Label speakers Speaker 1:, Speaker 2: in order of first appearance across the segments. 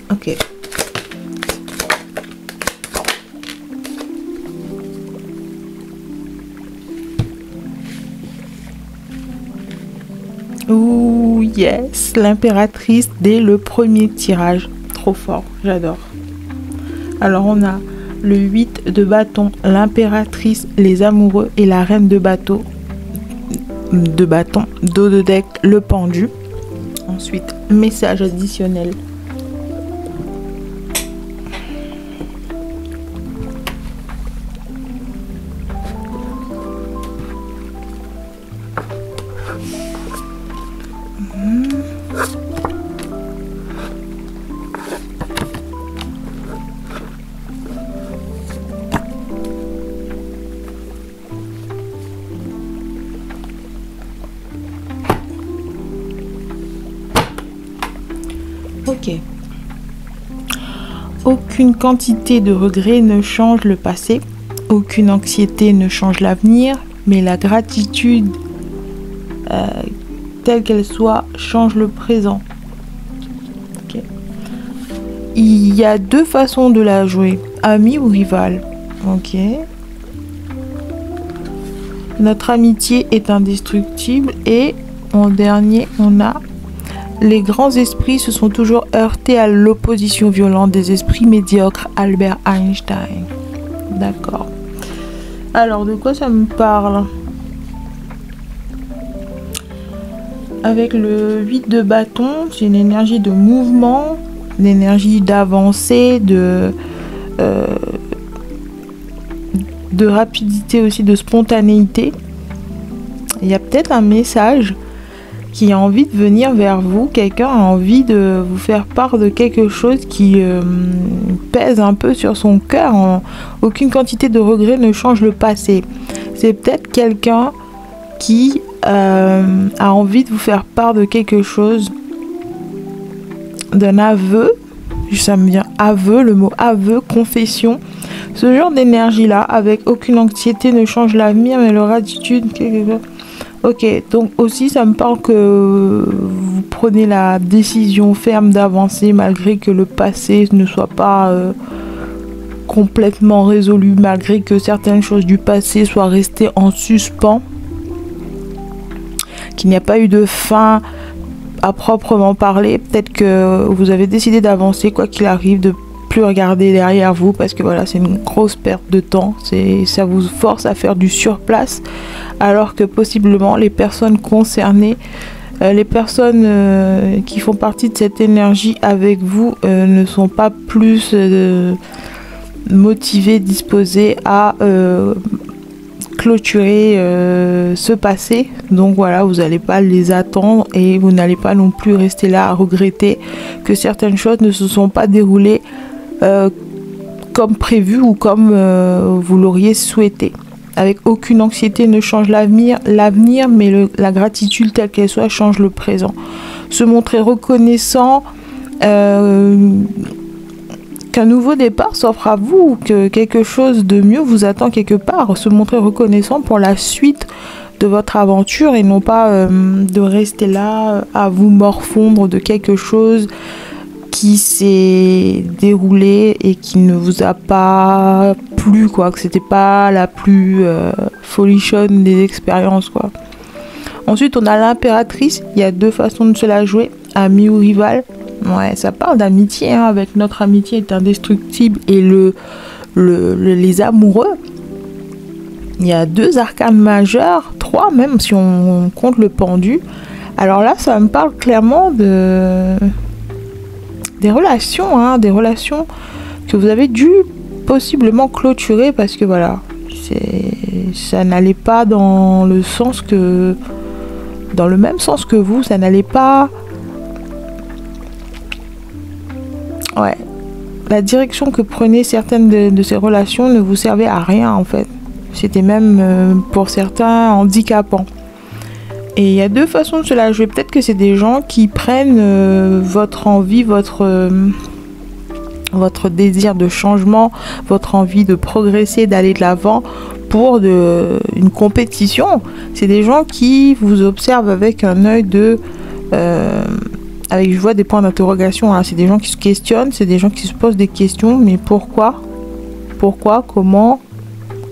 Speaker 1: Ok. Ouh, yes, l'impératrice dès le premier tirage. Trop fort, j'adore. Alors, on a le 8 de bâton, l'impératrice, les amoureux et la reine de bateau. De bâton, dos de deck, le pendu. Ensuite, message additionnel. Ok. Aucune quantité de regret ne change le passé. Aucune anxiété ne change l'avenir. Mais la gratitude, telle qu'elle soit, change le présent. Okay. Il y a deux façons de la jouer. Ami ou rival. Ok. Notre amitié est indestructible. Et en dernier, on a... Les grands esprits se sont toujours heurtés à l'opposition violente des esprits médiocres. Albert Einstein. D'accord. Alors, de quoi ça me parle? Avec le 8 de bâton, c'est une énergie de mouvement, une énergie d'avancée, de rapidité aussi, de spontanéité. Il y a peut-être un message qui a envie de venir vers vous, quelqu'un a envie de vous faire part de quelque chose qui pèse un peu sur son cœur. Aucune quantité de regret ne change le passé. C'est peut-être quelqu'un qui a envie de vous faire part de quelque chose, d'un aveu. Ça me vient aveu, le mot aveu, confession. Ce genre d'énergie-là, avec aucune anxiété ne change l'avenir, mais leur attitude... Ok, donc aussi ça me parle que vous prenez la décision ferme d'avancer malgré que le passé ne soit pas complètement résolu, malgré que certaines choses du passé soient restées en suspens, qu'il n'y a pas eu de fin à proprement parler. Peut-être que vous avez décidé d'avancer quoi qu'il arrive, de plus regarder derrière vous parce que voilà, c'est une grosse perte de temps, ça vous force à faire du surplace, alors que possiblement les personnes concernées, les personnes qui font partie de cette énergie avec vous ne sont pas plus motivées, disposées à clôturer ce passé. Donc voilà, vous n'allez pas les attendre et vous n'allez pas non plus rester là à regretter que certaines choses ne se sont pas déroulées comme prévu ou comme vous l'auriez souhaité. Avec aucune anxiété ne change l'avenir, mais la gratitude telle qu'elle soit change le présent. Se montrer reconnaissant qu'un nouveau départ s'offre à vous, que quelque chose de mieux vous attend quelque part. Se montrer reconnaissant pour la suite de votre aventure et non pas de rester là à vous morfondre de quelque chose qui s'est déroulé et qui ne vous a pas plu, quoi, que c'était pas la plus folichonne des expériences, quoi. Ensuite, on a l'impératrice. Il y a deux façons de se la jouer, ami ou rival. Ouais, ça parle d'amitié, hein, avec notre amitié est indestructible et les amoureux. Il y a deux arcanes majeures, trois même si on compte le pendu. Alors là, ça me parle clairement des relations, hein, des relations que vous avez dû possiblement clôturer parce que voilà, ça n'allait pas dans le sens que, dans le même sens que vous, ça n'allait pas. Ouais, la direction que prenaient certaines de ces relations ne vous servait à rien en fait. C'était même pour certains handicapant. Et il y a deux façons de se la jouer. Peut-être que c'est des gens qui prennent votre envie, votre désir de changement, votre envie de progresser, d'aller de l'avant pour une compétition. C'est des gens qui vous observent avec un œil avec, je vois des points d'interrogation, hein. C'est des gens qui se questionnent, c'est des gens qui se posent des questions, mais pourquoi, comment,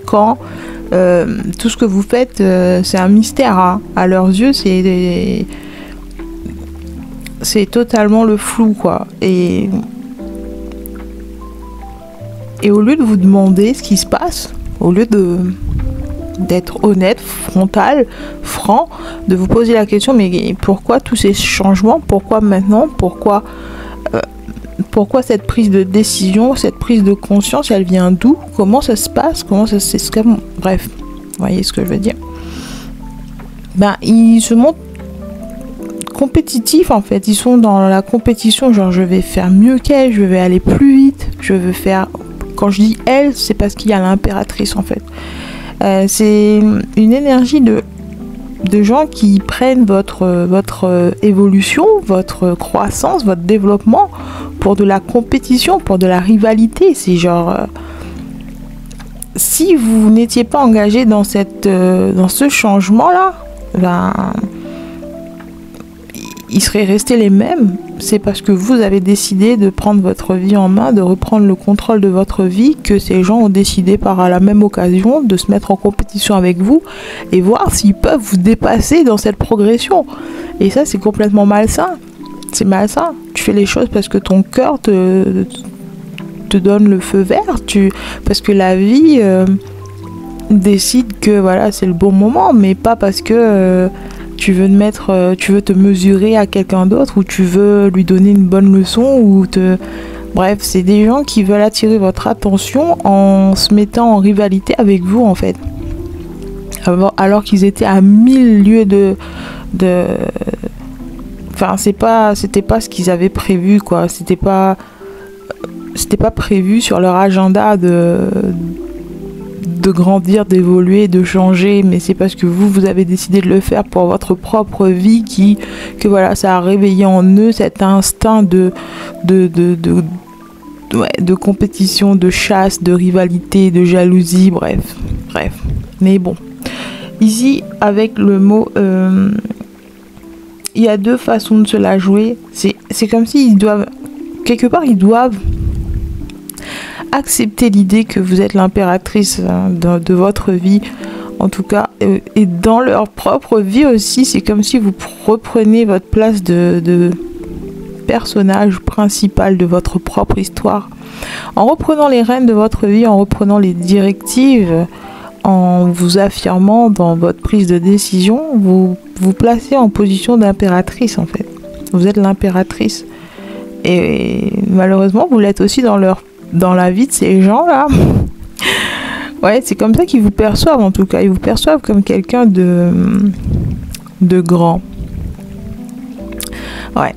Speaker 1: quand, tout ce que vous faites, c'est un mystère, hein. À leurs yeux, c'est totalement le flou, quoi. Et au lieu de vous demander ce qui se passe, au lieu d'être honnête, frontal, franc, de vous poser la question, mais pourquoi tous ces changements, pourquoi maintenant, pourquoi cette prise de décision, cette prise de conscience, elle vient d'où, comment ça se passe, bref, vous voyez ce que je veux dire. Ils se montrent compétitifs, en fait, ils sont dans la compétition, genre je vais faire mieux qu'elle, je vais aller plus vite, je veux faire, quand je dis elle, c'est parce qu'il y a l'impératrice, en fait. C'est une énergie de gens qui prennent votre évolution, votre croissance, votre développement pour de la compétition, pour de la rivalité. C'est genre, si vous n'étiez pas engagé dans ce changement-là, ils seraient restés les mêmes. C'est parce que vous avez décidé de prendre votre vie en main, de reprendre le contrôle de votre vie, que ces gens ont décidé par la même occasion de se mettre en compétition avec vous et voir s'ils peuvent vous dépasser dans cette progression. Et ça, c'est complètement malsain. C'est malsain. Tu fais les choses parce que ton cœur te donne le feu vert, parce que la vie décide que voilà, c'est le bon moment, mais pas parce que tu veux te mesurer à quelqu'un d'autre, ou tu veux lui donner une bonne leçon, bref, c'est des gens qui veulent attirer votre attention en se mettant en rivalité avec vous, en fait, alors qu'ils étaient à 1000 lieues enfin, c'était pas ce qu'ils avaient prévu, quoi. C'était pas prévu sur leur agenda de grandir, d'évoluer, de changer, mais c'est parce que vous avez décidé de le faire pour votre propre vie que voilà, ça a réveillé en eux cet instinct de compétition, de chasse, de rivalité, de jalousie, bref. Mais bon, ici, avec le mot, il y a deux façons de se la jouer. C'est comme s'ils doivent, quelque part, accepter l'idée que vous êtes l'impératrice de votre vie, en tout cas, et dans leur propre vie aussi. C'est comme si vous reprenez votre place de personnage principal de votre propre histoire, en reprenant les rênes de votre vie, en reprenant les directives, en vous affirmant dans votre prise de décision. Vous vous placez en position d'impératrice, en fait. Vous êtes l'impératrice, et malheureusement vous l'êtes aussi dans la vie de ces gens-là. Ouais, c'est comme ça qu'ils vous perçoivent, en tout cas. Ils vous perçoivent comme quelqu'un de grand. Ouais.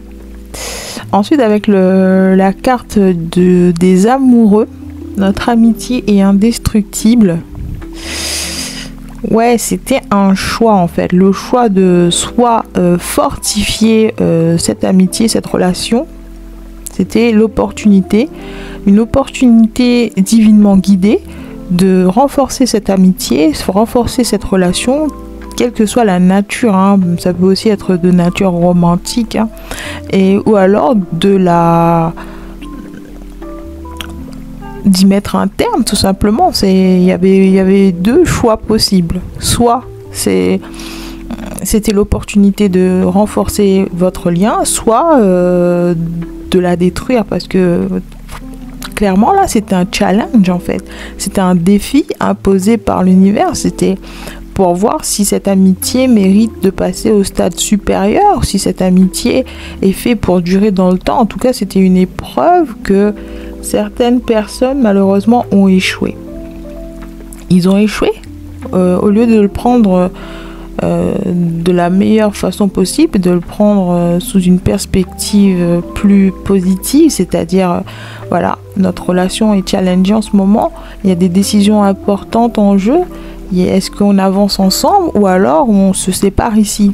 Speaker 1: Ensuite, avec la carte des amoureux, notre amitié est indestructible. Ouais, c'était un choix, en fait. Le choix de soit fortifier cette amitié, cette relation. C'était une opportunité divinement guidée de renforcer cette amitié, renforcer cette relation, quelle que soit la nature, hein. Ça peut aussi être de nature romantique, hein, ou alors d'y mettre un terme, tout simplement. Il y avait deux choix possibles. Soit c'était l'opportunité de renforcer votre lien, soit de la détruire, parce que clairement là c'était un challenge, en fait, c'était un défi imposé par l'univers. C'était pour voir si cette amitié mérite de passer au stade supérieur, si cette amitié est faite pour durer dans le temps. En tout cas, c'était une épreuve que certaines personnes malheureusement ont échoué. Ils ont échoué au lieu de le prendre de la meilleure façon possible, de le prendre sous une perspective plus positive, c'est-à-dire voilà, notre relation est challengée en ce moment, il y a des décisions importantes en jeu, est-ce qu'on avance ensemble ou alors on se sépare ici?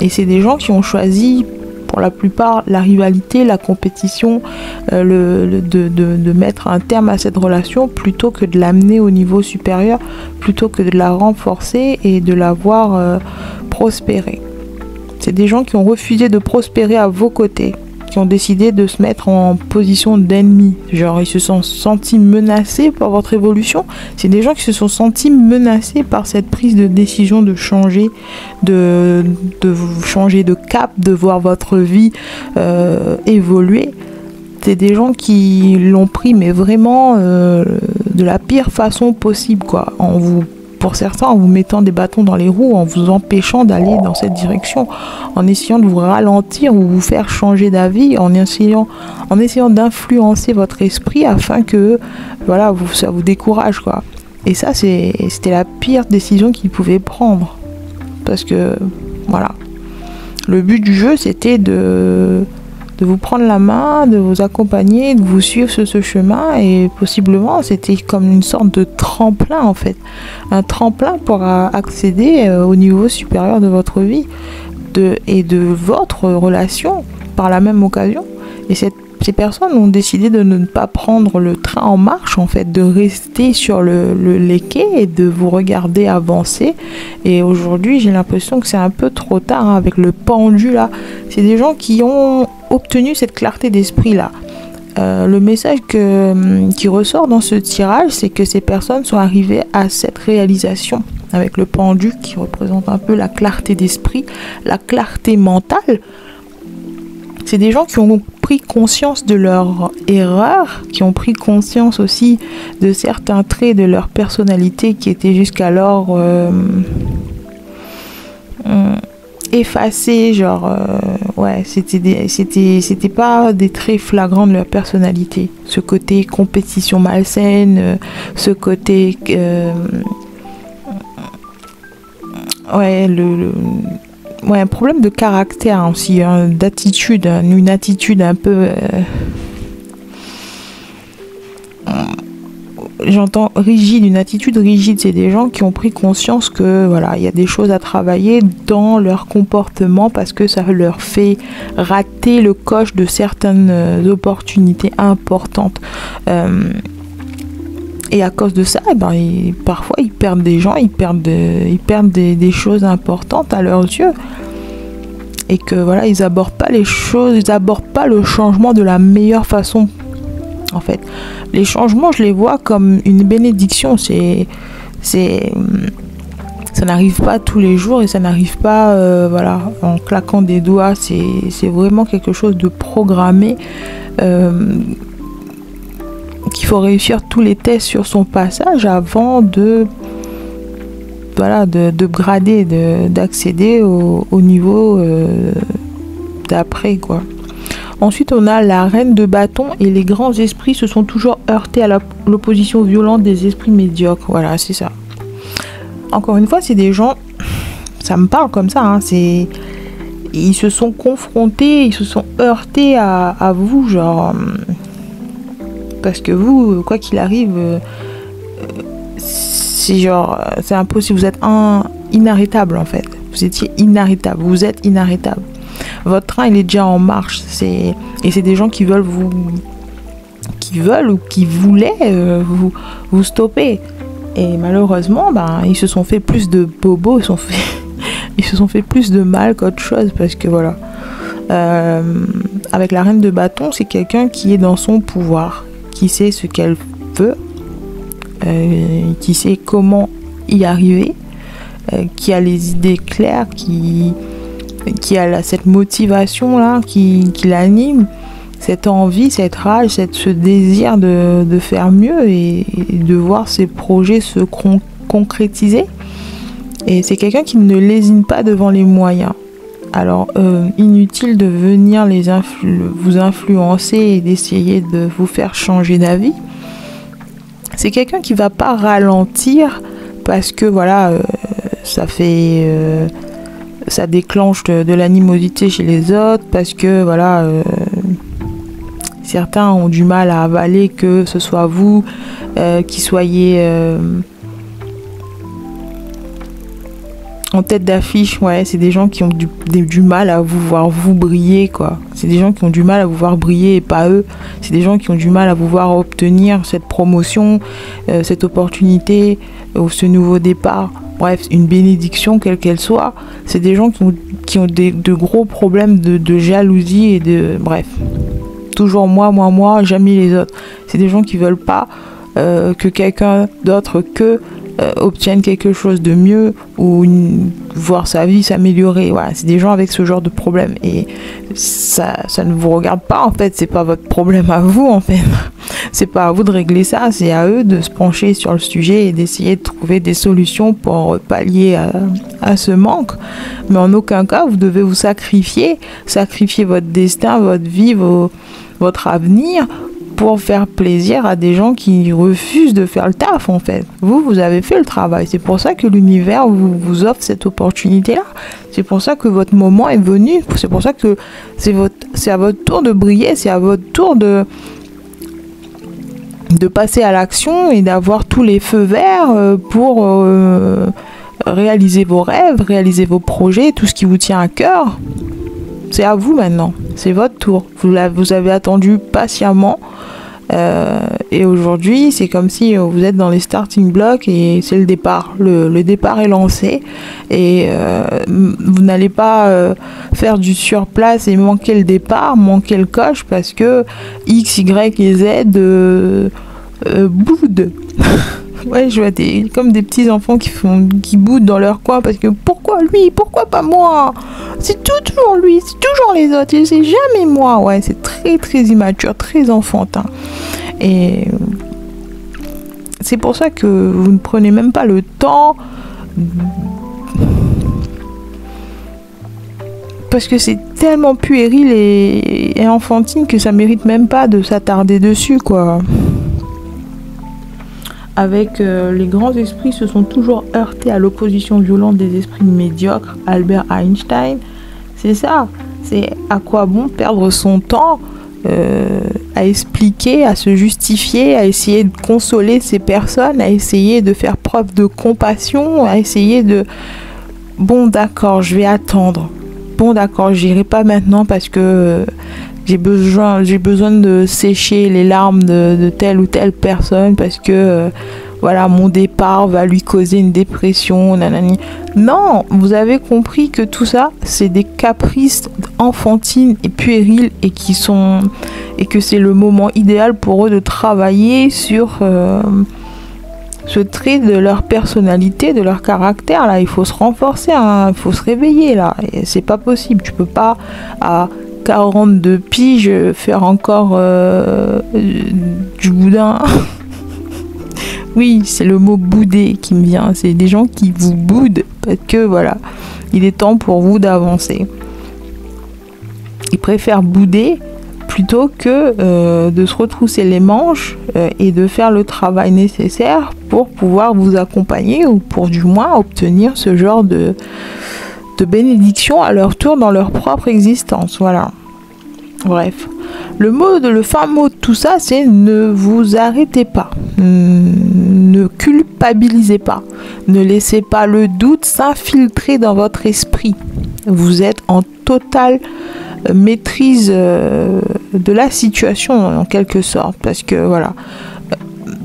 Speaker 1: Et c'est des gens qui ont choisi pour la plupart la rivalité, la compétition, de mettre un terme à cette relation plutôt que de l'amener au niveau supérieur, plutôt que de la renforcer et de la voir prospérer. C'est des gens qui ont refusé de prospérer à vos côtés. qui ont décidé de se mettre en position d'ennemi. Genre, ils se sont sentis menacés par votre évolution. C'est des gens qui se sont sentis menacés par cette prise de décision de changer, de changer de cap, de voir votre vie évoluer. C'est des gens qui l'ont pris, mais vraiment de la pire façon possible, quoi. Pour certains, en vous mettant des bâtons dans les roues, en vous empêchant d'aller dans cette direction, en essayant de vous ralentir ou vous faire changer d'avis, en essayant d'influencer votre esprit afin que voilà, ça vous décourage, quoi. Et ça, c'était la pire décision qu'ils pouvaient prendre. Parce que, voilà. Le but du jeu, c'était de vous prendre la main, de vous accompagner, de vous suivre sur ce chemin, et possiblement c'était comme une sorte de tremplin en fait, un tremplin pour accéder au niveau supérieur de votre vie et de votre relation par la même occasion. Et ces personnes ont décidé de ne pas prendre le train en marche, en fait, de rester sur les quais et de vous regarder avancer. Et aujourd'hui, j'ai l'impression que c'est un peu trop tard, hein, avec le pendu là. C'est des gens qui ont obtenu cette clarté d'esprit là. Le message qui ressort dans ce tirage, c'est que ces personnes sont arrivées à cette réalisation avec le pendu qui représente un peu la clarté d'esprit, la clarté mentale. C'est des gens qui ont pris conscience de leur erreur, qui ont pris conscience aussi de certains traits de leur personnalité qui étaient jusqu'alors effacés, genre ouais, c'était pas des traits flagrants de leur personnalité. Ce côté compétition malsaine, ce côté ouais, ouais, un problème de caractère aussi, hein, d'attitude, hein, une attitude un peu j'entends rigide, une attitude rigide. C'est des gens qui ont pris conscience que voilà, il y a des choses à travailler dans leur comportement parce que ça leur fait rater le coche de certaines opportunités importantes. Et à cause de ça, parfois ils perdent des gens, ils perdent des choses importantes à leurs yeux. Et que voilà, ils abordent pas les choses, ils abordent pas le changement de la meilleure façon. En fait, les changements, je les vois comme une bénédiction. Ça n'arrive pas tous les jours et ça n'arrive pas voilà, en claquant des doigts. C'est vraiment quelque chose de programmé, qu'il faut réussir tous les tests sur son passage avant de grader, d'accéder au niveau d'après, quoi. Ensuite, on a la reine de bâton et les grands esprits se sont toujours heurtés à l'opposition violente des esprits médiocres. Voilà, c'est ça. Encore une fois, c'est des gens, ça me parle comme ça, hein, ils se sont confrontés, ils se sont heurtés à vous, genre, parce que vous, quoi qu'il arrive, c'est genre, c'est impossible, vous êtes inarrêtable en fait. Vous étiez inarrêtable, vous êtes inarrêtable. Votre train, il est déjà en marche. Et c'est des gens qui veulent ou qui voulaient vous stopper. Et malheureusement, ils se sont fait plus de bobos, ils se sont fait plus de mal qu'autre chose. Parce que voilà, avec la reine de bâton, c'est quelqu'un qui est dans son pouvoir, qui sait ce qu'elle veut, qui sait comment y arriver, qui a les idées claires, qui a cette motivation là qui l'anime, cette envie, cette rage, ce désir de faire mieux et de voir ses projets se concrétiser. Et c'est quelqu'un qui ne lésine pas devant les moyens. Alors inutile de venir vous influencer et d'essayer de vous faire changer d'avis. C'est quelqu'un qui va pas ralentir parce que voilà, ça déclenche de l'animosité chez les autres, parce que voilà, certains ont du mal à avaler que ce soit vous qui soyez en tête d'affiche, ouais, c'est des gens qui ont du mal à vous voir vous briller, quoi. C'est des gens qui ont du mal à vous voir briller et pas eux. C'est des gens qui ont du mal à vous voir obtenir cette promotion, cette opportunité, ou ce nouveau départ. Bref, une bénédiction, quelle qu'elle soit. C'est des gens qui ont de gros problèmes de jalousie et de... Bref. Toujours moi, jamais les autres. C'est des gens qui veulent pas que quelqu'un d'autre obtienne quelque chose de mieux ou voir sa vie s'améliorer. Voilà, c'est des gens avec ce genre de problème et ça ne vous regarde pas en fait, c'est pas votre problème à vous en fait. C'est pas à vous de régler ça, c'est à eux de se pencher sur le sujet et d'essayer de trouver des solutions pour pallier à ce manque. Mais en aucun cas vous devez vous sacrifier votre destin, votre vie, votre avenir pour faire plaisir à des gens qui refusent de faire le taf en fait. Vous avez fait le travail. C'est pour ça que l'univers vous offre cette opportunité-là. C'est pour ça que votre moment est venu. C'est pour ça que c'est à votre tour de briller. C'est à votre tour de passer à l'action et d'avoir tous les feux verts pour réaliser vos rêves, réaliser vos projets, tout ce qui vous tient à cœur. C'est à vous maintenant. C'est votre tour. Vous avez attendu patiemment. Et aujourd'hui, c'est comme si vous êtes dans les starting blocks et c'est le départ. Le départ est lancé et vous n'allez pas faire du surplace et manquer le départ, manquer le coche parce que X, Y et Z boudent. Ouais, je vois comme des petits enfants qui boudent dans leur coin parce que pourquoi lui, pourquoi pas moi? C'est toujours lui, c'est toujours les autres, c'est jamais moi. Ouais, c'est très très immature, très enfantin. Et c'est pour ça que vous ne prenez même pas le temps parce que c'est tellement puéril et enfantine que ça mérite même pas de s'attarder dessus, quoi. Avec les grands esprits se sont toujours heurtés à l'opposition violente des esprits médiocres. Albert Einstein, c'est ça. C'est à quoi bon perdre son temps à expliquer, à se justifier, à essayer de consoler ces personnes, à essayer de faire preuve de compassion, à essayer de... Bon d'accord, je vais attendre. Bon d'accord, j'irai pas maintenant parce que... J'ai besoin de sécher les larmes de telle ou telle personne parce que voilà, mon départ va lui causer une dépression, nanani. Non, vous avez compris que tout ça, c'est des caprices enfantines et puérils et que c'est le moment idéal pour eux de travailler sur ce trait de leur personnalité, de leur caractère. Là, il faut se renforcer, hein, il faut se réveiller là. Et c'est pas possible, tu peux pas à 42 piges faire encore du boudin. Oui, c'est le mot bouder qui me vient. C'est des gens qui vous boudent parce que voilà, il est temps pour vous d'avancer. Ils préfèrent bouder plutôt que de se retrousser les manches et de faire le travail nécessaire pour pouvoir vous accompagner ou pour du moins obtenir ce genre de bénédiction à leur tour dans leur propre existence. Voilà. Bref. Le fin mot de tout ça, c'est ne vous arrêtez pas. Ne culpabilisez pas. Ne laissez pas le doute s'infiltrer dans votre esprit. Vous êtes en totale maîtrise de la situation en quelque sorte. Parce que voilà.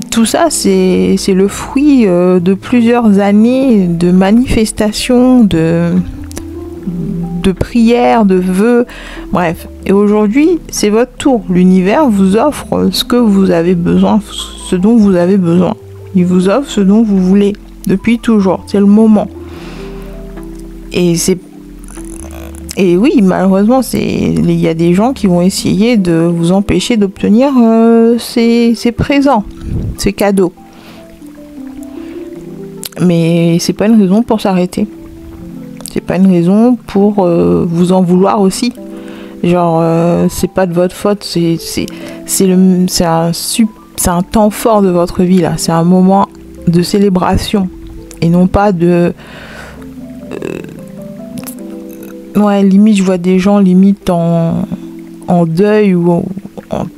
Speaker 1: Tout ça, c'est le fruit de plusieurs années de manifestations, de prières, de vœux, bref. Et aujourd'hui, c'est votre tour. L'univers vous offre ce que vous avez besoin, ce dont vous avez besoin. Il vous offre ce dont vous voulez, depuis toujours. C'est le moment. Et oui, malheureusement, il y a des gens qui vont essayer de vous empêcher d'obtenir ces présents, ces cadeaux. Mais c'est pas une raison pour s'arrêter. C'est pas une raison pour vous en vouloir aussi. Genre, c'est pas de votre faute, c'est un temps fort de votre vie là. C'est un moment de célébration et non pas de... ouais, limite, je vois des gens limite en deuil ou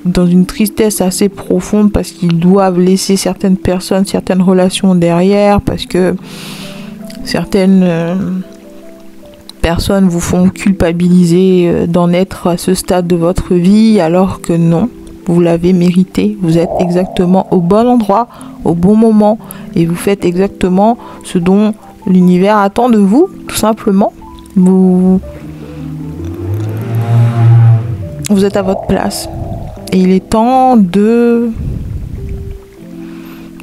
Speaker 1: dans une tristesse assez profonde parce qu'ils doivent laisser certaines personnes, certaines relations derrière parce que Certaines personnes vous font culpabiliser d'en être à ce stade de votre vie, alors que non, vous l'avez mérité. Vous êtes exactement au bon endroit, au bon moment, et vous faites exactement ce dont l'univers attend de vous, tout simplement. Vous êtes à votre place. Et il est temps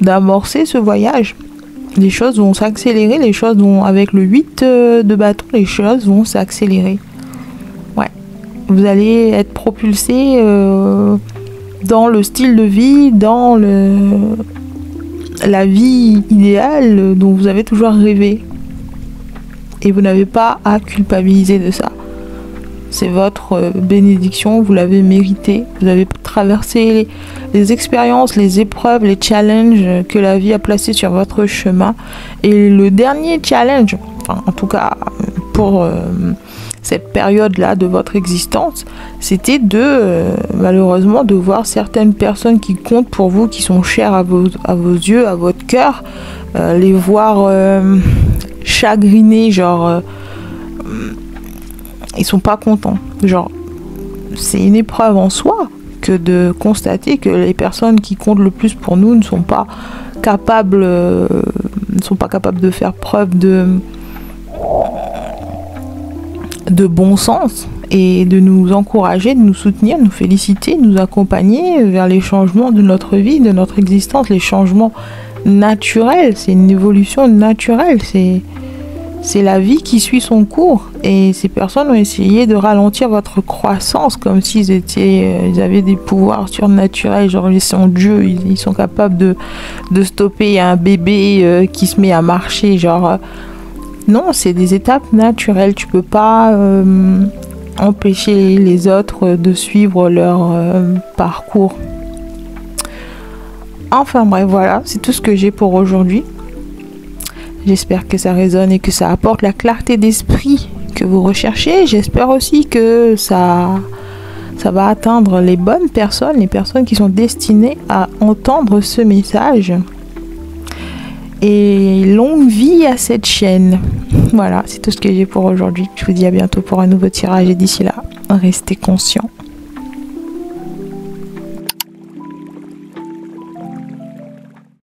Speaker 1: d'amorcer ce voyage. Les choses vont s'accélérer, avec le 8 de bâton, les choses vont s'accélérer. Ouais. Vous allez être propulsé dans le style de vie, dans la vie idéale dont vous avez toujours rêvé. Et vous n'avez pas à culpabiliser de ça. C'est votre bénédiction, vous l'avez mérité. Vous avez traversé les expériences, les épreuves, les challenges que la vie a placés sur votre chemin. Et le dernier challenge, en tout cas pour cette période-là de votre existence, c'était malheureusement de voir certaines personnes qui comptent pour vous, qui sont chères à vos yeux, à votre cœur, les voir chagrinés, ils sont pas contents. C'est une épreuve en soi que de constater que les personnes qui comptent le plus pour nous ne sont pas capables de faire preuve de bon sens et de nous encourager, de nous soutenir, de nous féliciter, de nous accompagner vers les changements de notre vie, de notre existence, les changements naturels. C'est une évolution naturelle, c'est la vie qui suit son cours, et ces personnes ont essayé de ralentir votre croissance comme s'ils avaient des pouvoirs surnaturels, ils sont Dieu, ils sont capables de stopper un bébé qui se met à marcher, non, c'est des étapes naturelles, tu peux pas empêcher les autres de suivre leur parcours. Enfin bref, voilà, c'est tout ce que j'ai pour aujourd'hui. J'espère que ça résonne et que ça apporte la clarté d'esprit que vous recherchez. J'espère aussi que ça va atteindre les bonnes personnes, les personnes qui sont destinées à entendre ce message. Et longue vie à cette chaîne. Voilà, c'est tout ce que j'ai pour aujourd'hui. Je vous dis à bientôt pour un nouveau tirage, et d'ici là, restez conscients.